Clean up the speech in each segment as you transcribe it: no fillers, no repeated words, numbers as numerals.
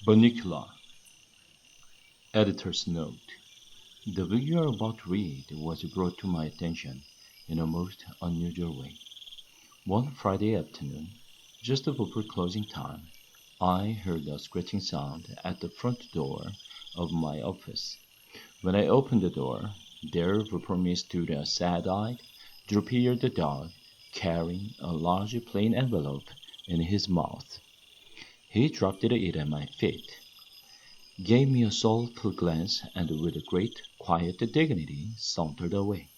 Bunnicula. Editor's note. The book you are about to read was brought to my attention in a most unusual way. One Friday afternoon, just before closing time, I heard a scratching sound at the front door of my office. When I opened the door, there before me stood a sad-eyed, droop-eared dog carrying a large plain envelope in his mouth. He dropped it at my feet, gave me a soulful glance, and with a great, quiet dignity sauntered away.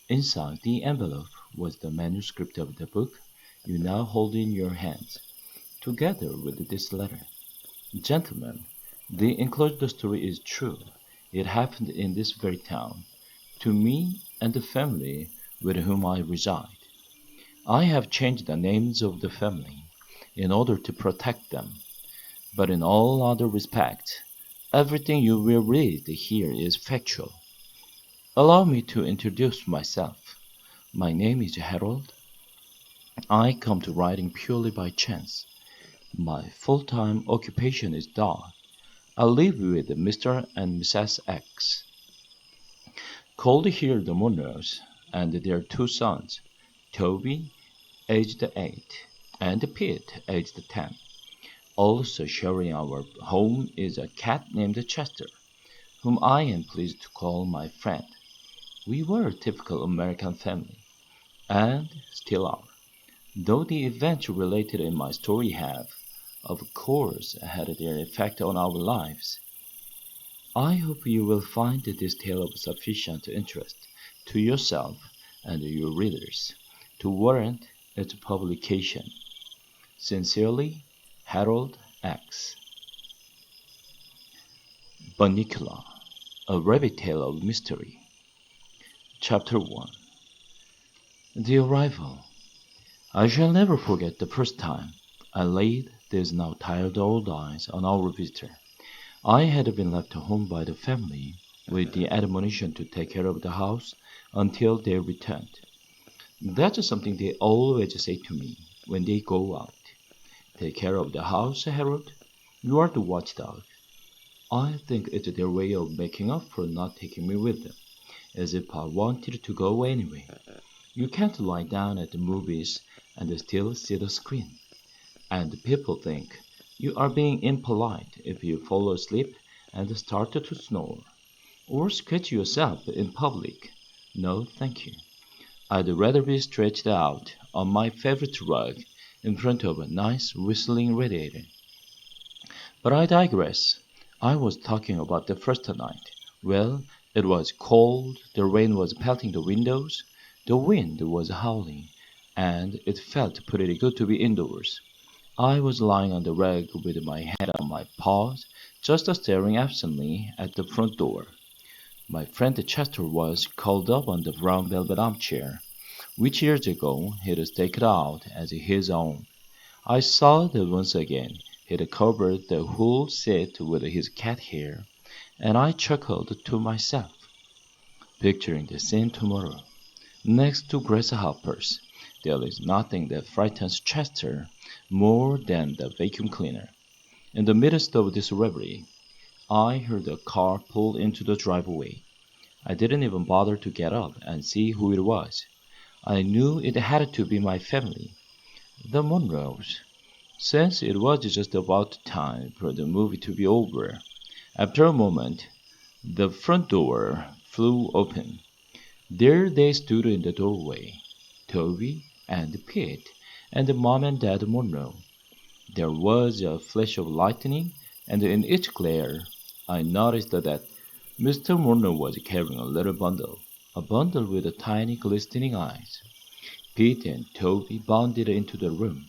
Inside the envelope was the manuscript of the book you now hold in your hands, together with this letter. Gentlemen, the enclosed story is true. It happened in this very town, to me and the family with whom I reside. I have changed the names of the family in order to protect them, but in all other respects, everything you will read here is factual. Allow me to introduce myself. My name is Harold. I come to writing purely by chance. My full-time occupation is dog. I live with Mr. and Mrs. X. Called here the Monroes, and their two sons, Toby, aged 8, and Pete, aged 10. Also sharing our home is a cat named Chester, whom I am pleased to call my friend. We were a typical American family, and still are, though the events related in my story have, of course, had their effect on our lives. I hope you will find this tale of sufficient interest to yourself and your readers to warrant its publication. Sincerely, Harold X. Bunnicula, a rabbit tale of mystery. Chapter 1. The arrival. I shall never forget the first time I laid these now tired old eyes on our visitor. I had been left home by the family with the admonition to take care of the house until they returned. That's something they always say to me when they go out. Take care of the house, Harold. You are the watchdog. I think it's their way of making up for not taking me with them, as if I wanted to go anyway. You can't lie down at the movies and still see the screen. And people think you are being impolite if you fall asleep and start to snore, or scratch yourself in public. No, thank you. I'd rather be stretched out on my favorite rug in front of a nice whistling radiator. But I digress. I was talking about the first night. Well, it was cold, the rain was pelting the windows, the wind was howling, and it felt pretty good to be indoors. I was lying on the rug with my head on my paws, just staring absently at the front door. My friend Chester was curled up on the brown velvet armchair, which years ago he'd staked out as his own. I saw that once again he'd covered the whole seat with his cat hair, and I chuckled to myself, picturing the scene tomorrow. Next to grasshoppers, there is nothing that frightens Chester more than the vacuum cleaner. In the midst of this reverie, I heard a car pull into the driveway. I didn't even bother to get up and see who it was. I knew it had to be my family, the Monroes, since it was just about time for the movie to be over. After a moment, the front door flew open. There they stood in the doorway, Toby and Pete and Mom and Dad Monroe. There was a flash of lightning, and in its glare I noticed that Mr. Monroe was carrying a little bundle, a bundle with tiny glistening eyes. Pete and Toby bounded into the room,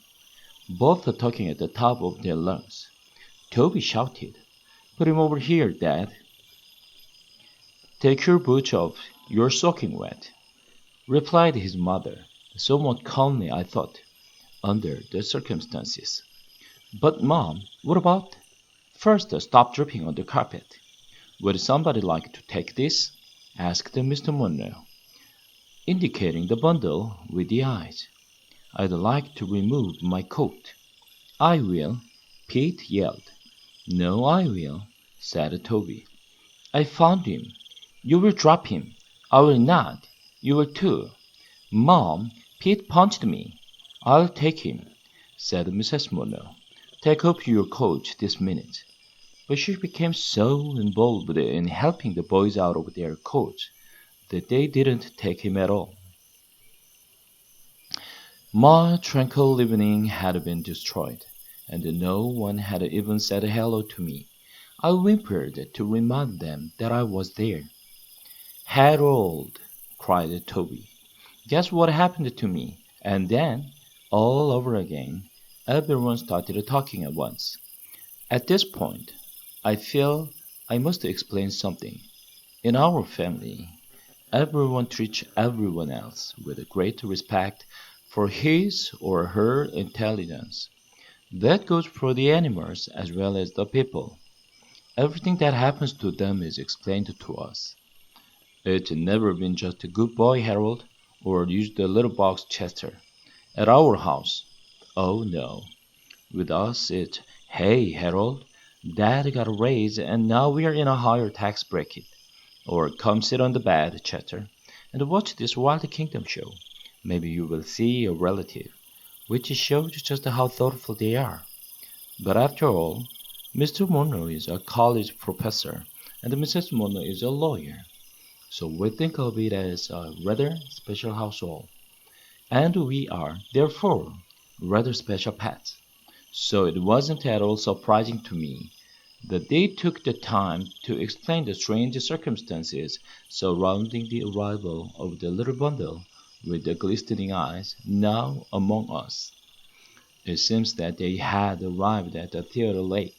both talking at the top of their lungs. Toby shouted, "Put him over here, Dad." "Take your boots off, you're soaking wet," replied his mother, somewhat calmly I thought, under the circumstances. "But, Mom, what about—" "First, stop dripping on the carpet. Would somebody like to take this?" asked Mr. Monroe, indicating the bundle with the eyes. "I'd like to remove my coat." "I will," Pete yelled. No, I will, said Toby. I found him. You will drop him. I will not. You will too. Mom, Pete punched me. I'll take him, said Mrs. Monroe. Take off your coat this minute. But she became so involved in helping the boys out of their coats that they didn't take him at all. My tranquil evening had been destroyed, and no one had even said hello to me. I whimpered to remind them that I was there. Harold, cried Toby, guess what happened to me? And then, all over again, everyone started talking at once. At this point, I feel I must explain something. In our family, everyone treats everyone else with great respect for his or her intelligence. That goes for the animals as well as the people. Everything that happens to them is explained to us. It's never been just a good boy, Harold, or use the little box Chester. At our house, oh no. With us, it's, hey, Harold, Dad got a raise and now we are in a higher tax bracket. Or come sit on the bed, Chester, and watch this Wild Kingdom show. Maybe you will see a relative, which shows just how thoughtful they are. But after all, Mr. Monroe is a college professor, and Mrs. Monroe is a lawyer. So we think of it as a rather special household. And we are, therefore, rather special pets. So it wasn't at all surprising to me that they took the time to explain the strange circumstances surrounding the arrival of the little bundle with the glistening eyes now among us. It seems that they had arrived at the theater late,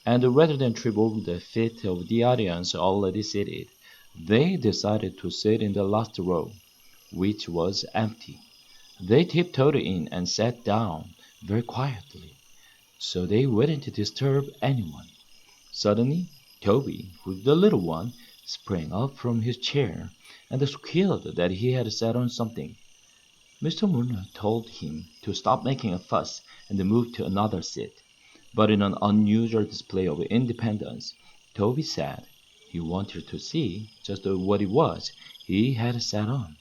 and rather than trip over the feet of the audience already seated, they decided to sit in the last row, which was empty. They tiptoed in and sat down very quietly, so they wouldn't disturb anyone. Suddenly, Toby, who's the little one, sprang up from his chair and squealed that he had sat on something. Mr. Murner told him to stop making a fuss and move to another seat, but in an unusual display of independence, Toby said he wanted to see just what it was he had sat on.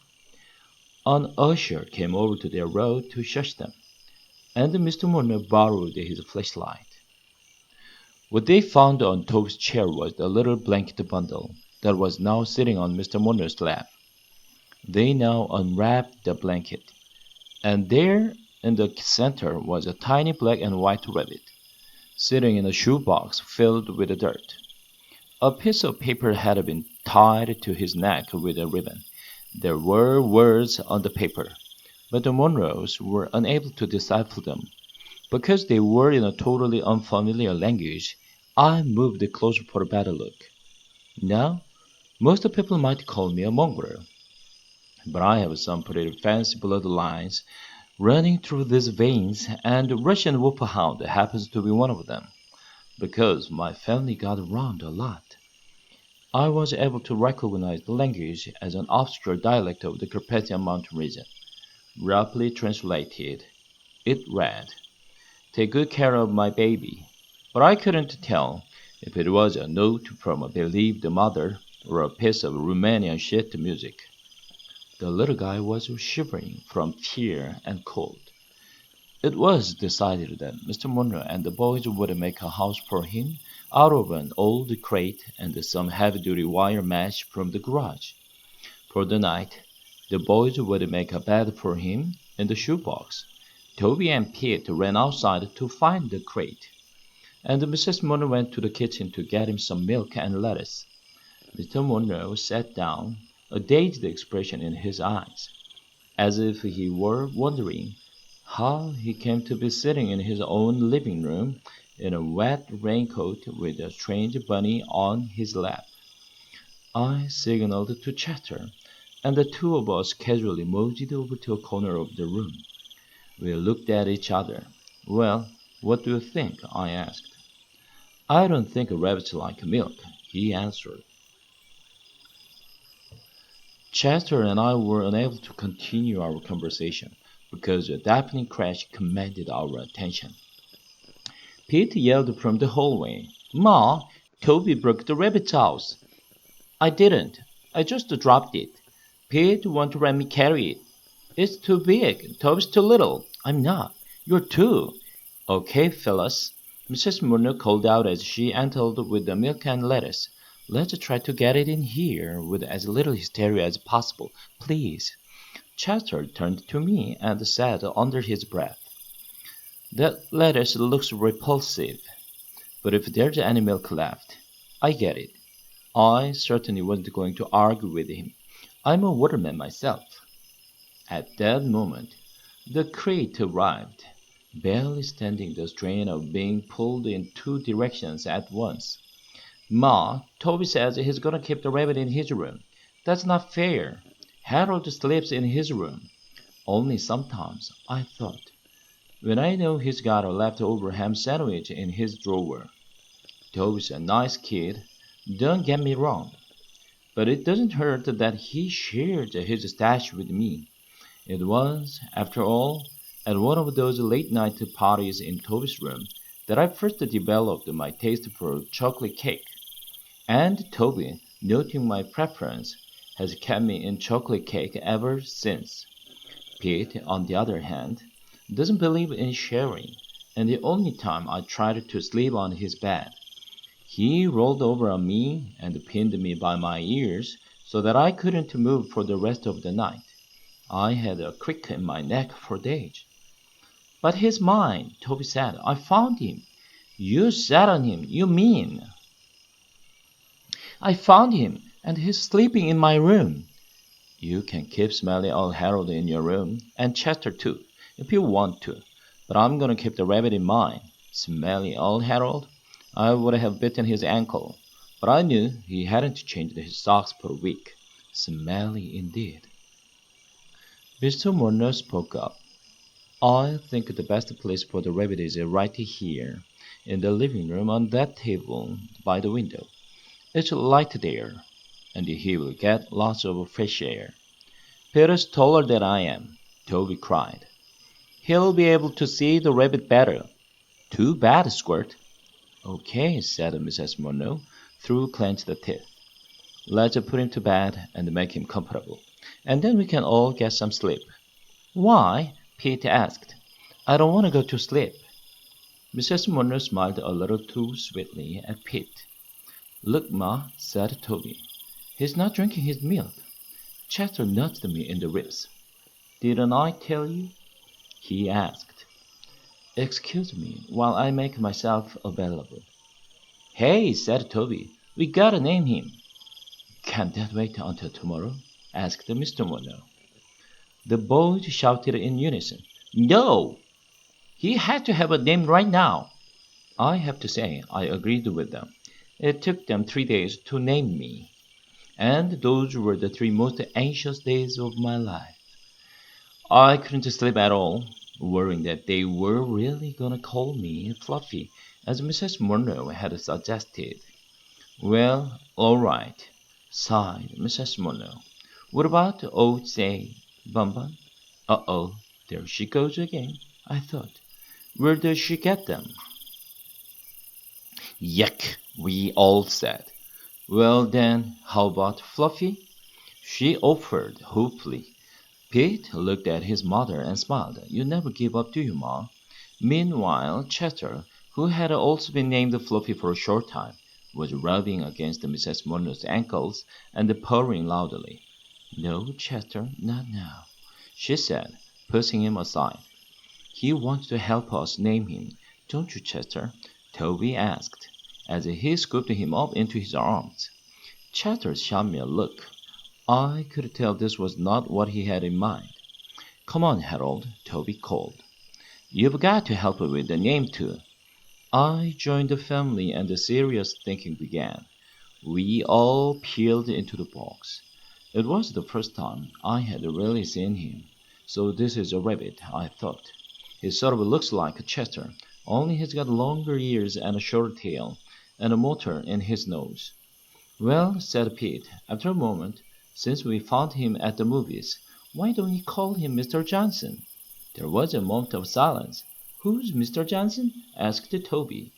An usher came over to their row to shush them, and Mr. Murner borrowed his flashlight. What they found on Toby's chair was the little blanket bundle that was now sitting on Mr. Murner's lap. They now unwrapped the blanket, and there in the center was a tiny black and white rabbit, sitting in a shoebox filled with dirt. A piece of paper had been tied to his neck with a ribbon. There were words on the paper, but the Monroes were unable to decipher them. Because they were in a totally unfamiliar language, I moved closer for a better look. Now, most people might call me a mongrel, but I have some pretty fancy bloodlines running through these veins, and Russian Wolfhound happens to be one of them, because my family got around a lot. I was able to recognize the language as an obscure dialect of the Carpathian Mountain region. Roughly translated, it read, "Take good care of my baby." But I couldn't tell if it was a note from a bereaved mother or a piece of Romanian sheet music. The little guy was shivering from fear and cold. It was decided that Mr. Monroe and the boys would make a house for him out of an old crate and some heavy-duty wire mesh from the garage. For the night, the boys would make a bed for him in the shoebox. Toby and Pete ran outside to find the crate, and Mrs. Monroe went to the kitchen to get him some milk and lettuce. Mr. Monroe sat down, a dazed expression in his eyes, as if he were wondering how he came to be sitting in his own living room in a wet raincoat with a strange bunny on his lap. I signaled to Chester, and the two of us casually moseyed over to a corner of the room. We looked at each other. "Well, what do you think?" I asked. "I don't think rabbits like milk," he answered. Chester and I were unable to continue our conversation because a deafening crash commanded our attention. Pete yelled from the hallway. Ma, Toby broke the rabbit's house. I didn't. I just dropped it. Pete won't let me carry it. It's too big. Toby's too little. I'm not. You're too. Okay, fellas, Mrs. Murnau called out as she entered with the milk and lettuce. Let's try to get it in here with as little hysteria as possible, please. Chester turned to me and said under his breath, That lettuce looks repulsive, but if there's any milk left, I get it. I certainly wasn't going to argue with him. I'm a waterman myself. At that moment, the crate arrived, barely standing the strain of being pulled in two directions at once. Ma, Toby says he's gonna keep the rabbit in his room. That's not fair. Harold sleeps in his room. Only sometimes, I thought, when I know he's got a leftover ham sandwich in his drawer. Toby's a nice kid, don't get me wrong, but it doesn't hurt that he shared his stash with me. It was, after all, at one of those late-night parties in Toby's room that I first developed my taste for chocolate cake. And Toby, noting my preference, has kept me in chocolate cake ever since. Pete, on the other hand, doesn't believe in sharing, and the only time I tried to sleep on his bed, he rolled over on me and pinned me by my ears so that I couldn't move for the rest of the night. I had a crick in my neck for days. But he's mine, Toby said. I found him. You sat on him, you mean? I found him, and he's sleeping in my room. You can keep Smelly Old Harold in your room, and Chester too, if you want to, but I'm going to keep the rabbit in mine. Smelly Old Harold? I would have bitten his ankle, but I knew he hadn't changed his socks for a week. Smelly indeed. Mr. Murnau spoke up. I think the best place for the rabbit is right here, in the living room on that table by the window. It's light there, and he will get lots of fresh air. Peter's taller than I am, Toby cried. He'll be able to see the rabbit better. Too bad, Squirt. Okay, said Mrs. Murnau, through clenched teeth. Let's put him to bed and make him comfortable, and then we can all get some sleep. Why? Pete asked. I don't want to go to sleep. Mrs. Murnau smiled a little too sweetly at Pete. Look, Ma, said Toby. He's not drinking his milk. Chester nudged me in the ribs. Didn't I tell you? He asked. Excuse me while I make myself available. Hey, said Toby, we gotta name him. Can't that wait until tomorrow? Asked Mr. Murnau. The boys shouted in unison. No! He had to have a name right now. I have to say I agreed with them. It took them 3 days to name me, and those were the 3 most anxious days of my life. I couldn't sleep at all, worrying that they were really gonna call me Fluffy, as Mrs. Murnau had suggested. Well, all right, sighed Mrs. Murnau. What about old say, Bun Bun? Uh-oh, there she goes again, I thought. Where does she get them? Yuck, we all said. Well then, how about Fluffy? She offered hopefully. Pete looked at his mother and smiled. You never give up, do you, Ma? Meanwhile, Chester, who had also been named Fluffy for a short time, was rubbing against Mrs. Murnau's ankles and purring loudly. No, Chester, not now, she said, pushing him aside. He wants to help us name him, don't you, Chester? Toby asked, as he scooped him up into his arms. Chester shot me a look. I could tell this was not what he had in mind. Come on, Harold, Toby called. You've got to help with the name, too. I joined the family and the serious thinking began. We all peeled into the box. It was the first time I had really seen him. So this is a rabbit, I thought. He sort of looks like Chester, only he's got longer ears and a shorter tail, and a motor in his nose. Well, said Pete, after a moment, since we found him at the movies, why don't you call him Mr. Johnson? There was a moment of silence. Who's Mr. Johnson? Asked Toby.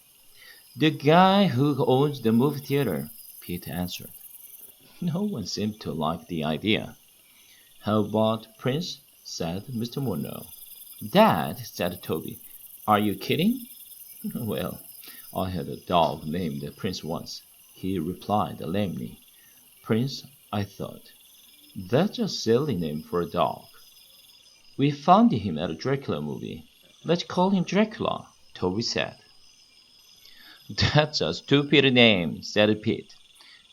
The guy who owns the movie theater, Pete answered. No one seemed to like the idea. How about Prince? Said Mr. Monroe. Dad, said Toby, are you kidding? Well, I had a dog named Prince once, he replied lamely. Prince, I thought. That's a silly name for a dog. We found him at a Dracula movie. Let's call him Dracula, Toby said. That's a stupid name, said Pete.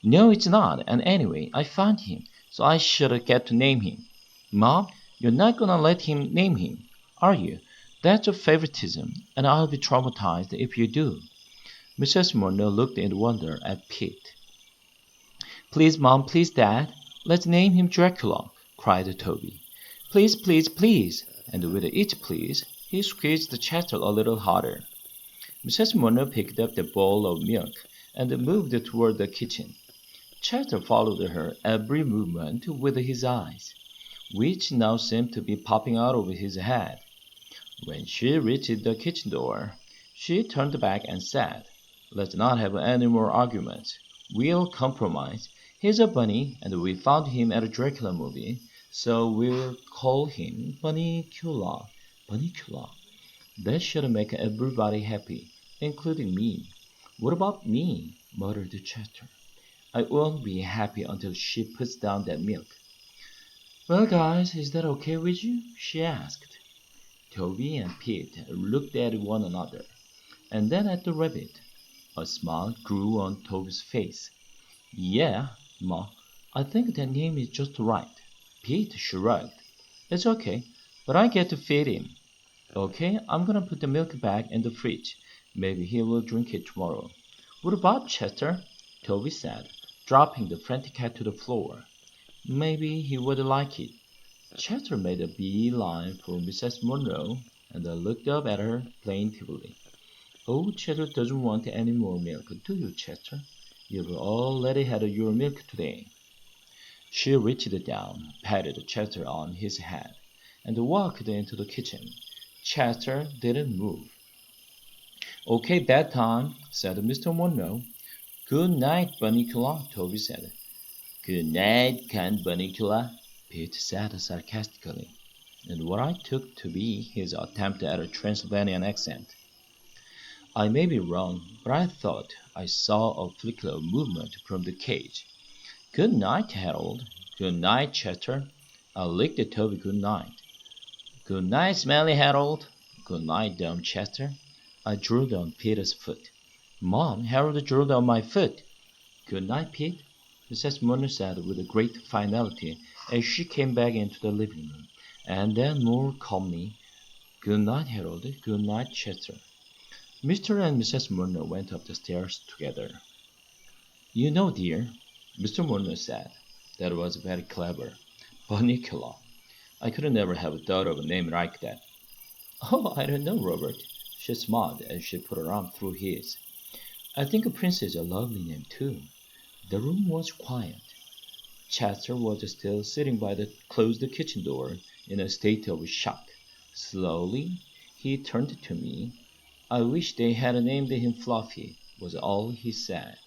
No, it's not, and anyway, I found him, so I should get to name him. Mom, you're not gonna let him name him, are you? That's a favoritism, and I'll be traumatized if you do. Mrs. Monroe looked in wonder at Pete. Please, Mom, please, Dad, let's name him Dracula, cried Toby. Please, please, please, and with each please, he squeezed Chester a little harder. Mrs. Monroe picked up the bowl of milk and moved toward the kitchen. Chester followed her every movement with his eyes, which now seemed to be popping out of his head. When she reached the kitchen door, she turned back and said, Let's not have any more arguments. We'll compromise. He's a bunny, and we found him at a Dracula movie, so we'll call him Bunnicula. Bunnicula. That should make everybody happy, including me. What about me? Muttered Chester. I won't be happy until she puts down that milk. Well, guys, is that okay with you? She asked. Toby and Pete looked at one another, and then at the rabbit. A smile grew on Toby's face. Yeah, Ma, I think that name is just right. Pete shrugged. It's okay, but I get to feed him. Okay, I'm gonna put the milk back in the fridge. Maybe he will drink it tomorrow. What about Chester? Toby said, dropping the frantic cat to the floor. Maybe he would like it. Chester made a bee-line for Mrs. Monroe and looked up at her plaintively. Oh, Chester doesn't want any more milk, do you, Chester? You've already had your milk today. She reached down, patted Chester on his head, and walked into the kitchen. Chester didn't move. Okay, bedtime, said Mr. Monroe. Good night, Bunnicula, Toby said. Good night, Count Bunnicula, Pete said sarcastically, in what I took to be his attempt at a Transylvanian accent. I may be wrong, but I thought I saw a flicker of movement from the cage. Good night, Harold. Good night, Chester. I licked Toby good night. Good night, Smelly Harold. Good night, dumb Chester. I drooled on Peter's foot. Mom, Harold drooled on my foot. Good night, Pete, Mrs. Monroe said with great finality as she came back into the living room, and then more calmly, Good night, Harold. Good night, Chester. Mr. and Mrs. Monroe went up the stairs together. You know, dear, Mr. Monroe said, that was very clever. Bunnicula. I could never have thought of a name like that. Oh, I don't know, Robert. She smiled as she put her arm through his. I think Prince is a lovely name, too. The room was quiet. Chester was still sitting by the closed kitchen door in a state of shock. Slowly, he turned to me. I wish they had named him Fluffy, was all he said.